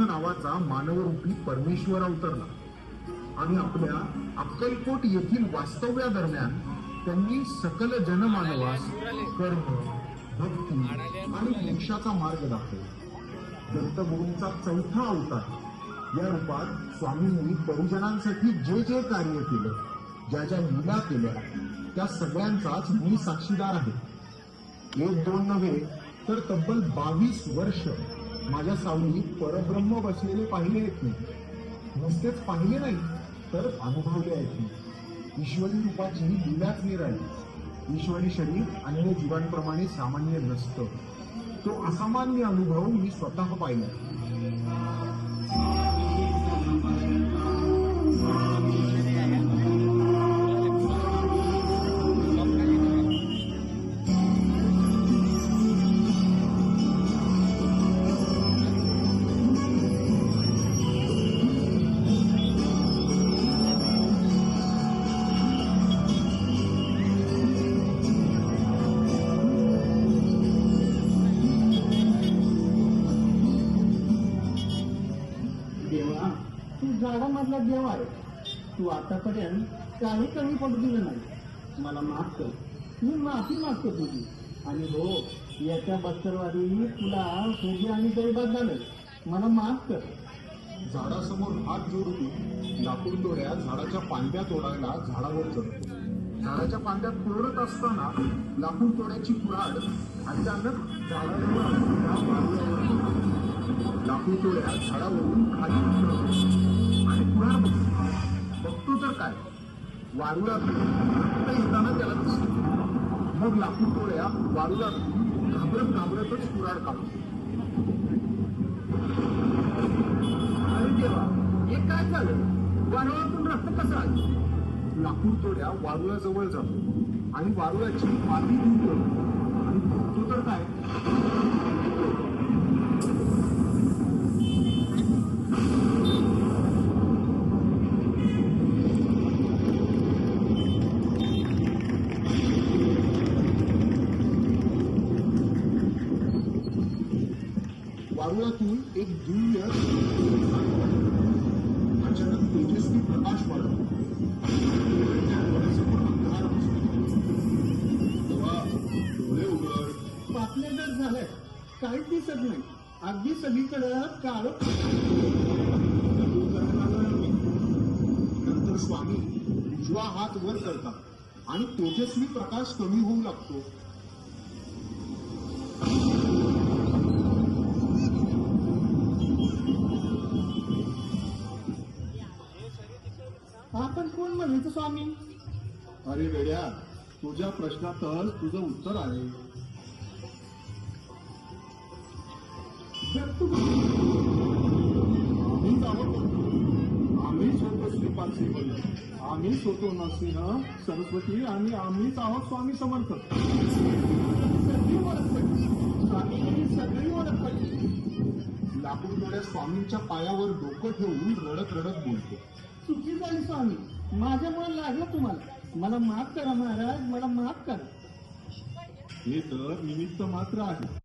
नावाचा मानवरूपी परमेश्वर अवतरला आणि आपल्या अक्कलकोट येथील वास्तव्यादरम्यान त्यांनी सकल जनमानवास कर्म, भक्ती आणि मोक्षाचा मार्ग दाखवला। दत्तगुरूंचा चौथा अवतार या रूपात स्वामींनी परिजनांसाठी जे जे कार्य केलं, ज्या ज्या लीला केल्या, त्या सगळ्यांचाच मी साक्षीदार आहे। एक दोन नव्हे तर तब्बल 22 वर्ष माझ्या सावलीत परब्रह्म बसलेले पाहिले आहेत मी। नुसतेच पाहिले नाही तर अनुभवले आहेत मी। ईश्वरी रूपाची लीलाच निराळी। ईश्वरी शरीर अन्य जीवांप्रमाणे सामान्य नसतं, तो असामान्य अनुभव मी स्वतः पाहिला। देवा, तू झाडामधला देव आहे। तू आतापर्यंत काही कमी पडू दिलं नाही। मला माफ कर, मी माफी मागतो तुझी। आणि हो, याच्या बस्तरवादी तुला सोजी आणि दैवात झालं, मला माफ कर। झाडासमोर हात जोडून लाकूड तोड्या झाडाच्या पांद्या तोडायला झाडावर चढतो। झाडाच्या पांद्या तोडत असताना लाकूड तोड्याची कुऱ्हाड अचानक झाडावर लाकूड तोड्या झाडावरून खाली उतरतो आणि कुऱ्हाड बघतो तर काय, वारुळा येताना त्याला दिसतो। मग लाकूड तोड्या वारुळा घाबरत घाबरतच कुऱ्हाड काढतो। अरे देवा, हे काय झालं? वारुळातून रक्त कसं आलं? लाकूड तोड्या वारुळाजवळ जातो आणि वारुळाची माती दूर करतो आणि बघतो तर काय, वारुळातून एक दिव्य अचानक तेजस्वी प्रकाश वाढतो। डोळे उघड, पापण्या जर झालंय, काहीच दिसत नाही। अगदी सगळीकडं काळ। नंतर स्वामी उजवा हात वर करतात आणि तेजस्वी प्रकाश कमी होऊ लागतो। आपण कोण म्हणायचं स्वामी? अरे वेड्या, तुझ्या प्रश्नातच तुझं उत्तर आहे। आम्हीच आहोत, आम्हीच होतो श्रीपाद श्रीवल्ल, आम्हीच होतो नरसिंह सरस्वती आणि आम्हीच आहोत स्वामी समर्थ। सगळी ओळख पडली, स्वामी सगळी ओळख पडली। लाकूड तोड्या स्वामींच्या पायावर डोकं ठेवून रडत रडत बोलतो। चुकी झाली स्वामी, माझ्यामुळे लागलं तुम्हाला। मला माफ करा महाराज, मला माफ करा। हे तर निमित्त मात्र आहे।